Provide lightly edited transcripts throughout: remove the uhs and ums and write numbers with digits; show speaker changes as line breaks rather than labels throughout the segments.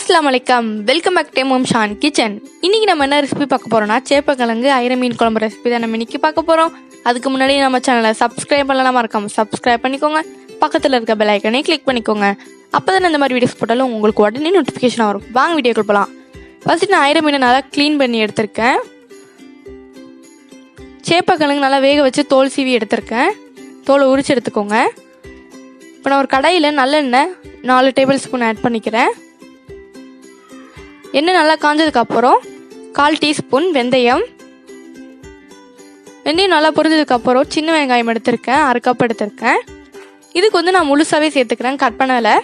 Asslamu alikum. Welcome back to Mm Sha kitchen. இன்னைக்கு நம்ம என்ன ரெசிபி பார்க்க போறோம்னா சேப்பக்கிழங்கு ஐர மீன் குழம்பு ரெசிபி தான் நம்ம இன்னைக்கு பார்க்க போறோம். அதுக்கு முன்னாடி நம்ம சேனலை சப்ஸ்கிரைப் பண்ணலாம் மறக்காம சப்ஸ்கிரைப் பண்ணிக்கோங்க. பக்கத்துல இருக்க பெல் ஐகானை கிளிக் பண்ணிக்கோங்க. அப்பதான் இந்த மாதிரி வீடியோஸ் போட்டாலும் உங்களுக்கு உடனே நோட்டிஃபிகேஷன் வரும். வாங்க வீடியோக்கு போகலாம். ஃபர்ஸ்ட் நான் ஐர மீனை நல்லா க்ளீன் பண்ணி எடுத்திருக்கேன். சேப்பக்கிழங்கு நல்லா வேக வச்சு தோல் சீவி எடுத்திருக்கேன். தோலை உரிச்சு எடுத்துக்கோங்க. இப்போ நான் ஒரு கடாயில் நல்லெண்ணெய் 4 டேபிள் ஸ்பூன் ஆட் பண்ணிக்கிறேன். எண்ணெய் நல்லா காஞ்சதுக்கப்புறம் 1/4 டீஸ்பூன் வெந்தயம் நல்லா பொரிஞ்சதுக்கப்புறம் சின்ன வெங்காயம் எடுத்திருக்கேன், 1/2 கப் எடுத்திருக்கேன். இதுக்கு நான் முழுசாகவே சேர்த்துக்கிறேன், கட் பண்ணலை.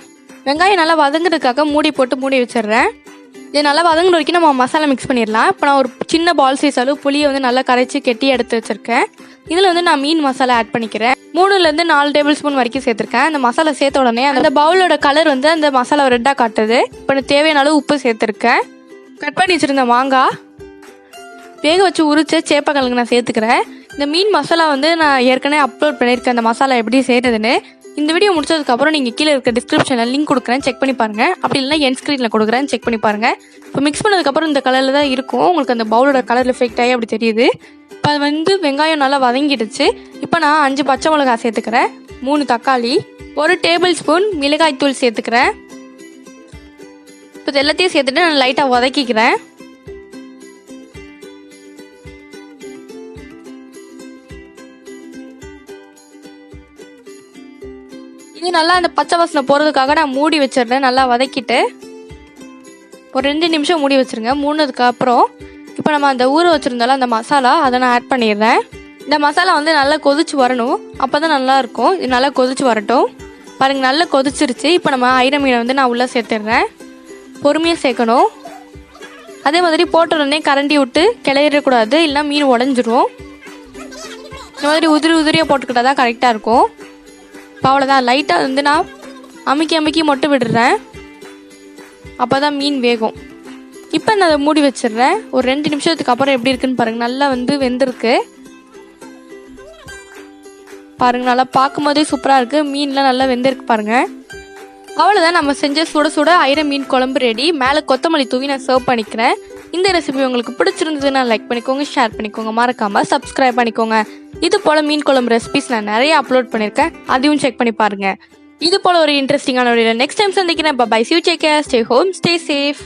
வெங்காயம் நல்லா வதங்குறதுக்காக மூடி போட்டு மூடி வச்சிடுறேன். இது நல்லா வதங்குற வரைக்கும் நம்ம மசாலா மிக்ஸ் பண்ணிடலாம். இப்போ நான் ஒரு சின்ன பால் சைஸ் அளவு புளியை நல்லா கரைச்சி கெட்டி எடுத்து வச்சிருக்கேன். இதில் நான் மீன் மசாலா ஆட் பண்ணிக்கிறேன். 3லேருந்து 4 டேபிள் ஸ்பூன் வரைக்கும் சேர்த்துருக்கேன். அந்த மசாலா சேர்த்த உடனே அந்த பவுலோட கலர் அந்த மசாலா ரெட்டாக காட்டுது. இப்போ தேவையான அளவு உப்பு சேர்த்துருக்கேன். கட் பண்ணி வச்சுருந்த மாங்காய், வேக வச்சு உரிச்ச சேப்பக்கிழங்கு நான் சேர்த்துக்கிறேன். இந்த மீன் மசாலா நான் ஏற்கனவே அப்லோட் பண்ணியிருக்கேன், அந்த மசாலா எப்படி செய்கிறதுன்னு. இந்த வீடியோ முடிச்சதுக்கப்புறம் நீங்கள் கீழே இருக்க டிஸ்கிரிப்ஷனில் லிங்க் கொடுக்குறேன், செக் பண்ணி பாருங்கள். அப்படி இல்லைனா என் ஸ்க்ரீனில் கொடுக்குறேன், செக் பண்ணி பாருங்கள். இப்போ மிக்ஸ் பண்ணதுக்கப்புறம் இந்த கலரில் தான் இருக்கும். உங்களுக்கு அந்த பவுலோட கலர் எஃபெக்ட் ஆகி அப்படி தெரியுது. இப்போ அது வெங்காயம் நல்லா வதங்கிடுச்சு. இப்போ நான் 5 பச்சை மிளகாய் சேர்த்துக்கிறேன், 3 தக்காளி, 1 டேபிள் ஸ்பூன் மிளகாய் தூள் சேர்த்துக்கிறேன். இப்போ எல்லாத்தையும் சேர்த்துட்டு நான் லைட்டாக வதக்கிக்கிறேன். இது நல்லா அந்த பச்சை வாசனை போகிறதுக்காக நான் மூடி வச்சிடுறேன். நல்லா வதக்கிட்டு ஒரு 2 நிமிஷம் மூடி வச்சுருங்க. மூடினதுக்கப்புறம் இப்போ நம்ம அந்த ஊற வச்சுருந்தாலும் அந்த மசாலா அதை நான் ஆட் பண்ணிடுறேன். இந்த மசாலா நல்லா கொதிச்சு வரணும், அப்போ தான் நல்லாயிருக்கும். இது நல்லா கொதிச்சு வரட்டும். பாருங்கள், நல்லா கொதிச்சிருச்சு. இப்போ நம்ம ஐர மீனை நான் உள்ளே சேர்த்துடுறேன். பொறுமையாக சேர்க்கணும். அதே மாதிரி போட்ட உடனே கரண்டி விட்டு கிளறிடக்கூடாது, இல்லைனா மீன் உடஞ்சிரும். இந்த மாதிரி உதிரியாக போட்டுக்கிட்டால் தான் கரெக்டாக இருக்கும். இப்போ அவ்வளோதான், லைட்டாக நான் அமுக்கி மட்டும் விடுறேன், அப்போ தான் மீன் வேகும். இப்போ நான் அதை மூடி வச்சிடுறேன். ஒரு 2 நிமிஷத்துக்கு அப்புறம் எப்படி இருக்குன்னு பாருங்கள். நல்லா வெந்திருக்கு பாருங்கள். நல்லா பார்க்கும்போதே சூப்பராக இருக்குது. மீன்லாம் நல்லா வெந்திருக்கு பாருங்கள். அவ்வளோதான், நம்ம செஞ்ச சுட சுட ஐர மீன் குழம்பு ரெடி. மேலே கொத்தமல்லி தூவி நான் சர்வ் பண்ணிக்கிறேன். இந்த ரெசிபி உங்களுக்கு பிடிச்சிருந்ததுன்னா லைக் பண்ணிக்கோங்க, ஷேர் பண்ணிக்கோங்க, மறக்காமல் சப்ஸ்கிரைப் பண்ணிக்கோங்க. இது போல் மீன் குழம்பு ரெசிபிஸ் நான் நிறைய அப்லோட் பண்ணியிருக்கேன், அதையும் செக் பண்ணி பாருங்கள். இது போல் ஒரு இன்ட்ரெஸ்டிங்கான வீடியோ நெக்ஸ்ட் டைம் சந்திக்கிறேன். Bye, see you, take care, stay home, stay safe.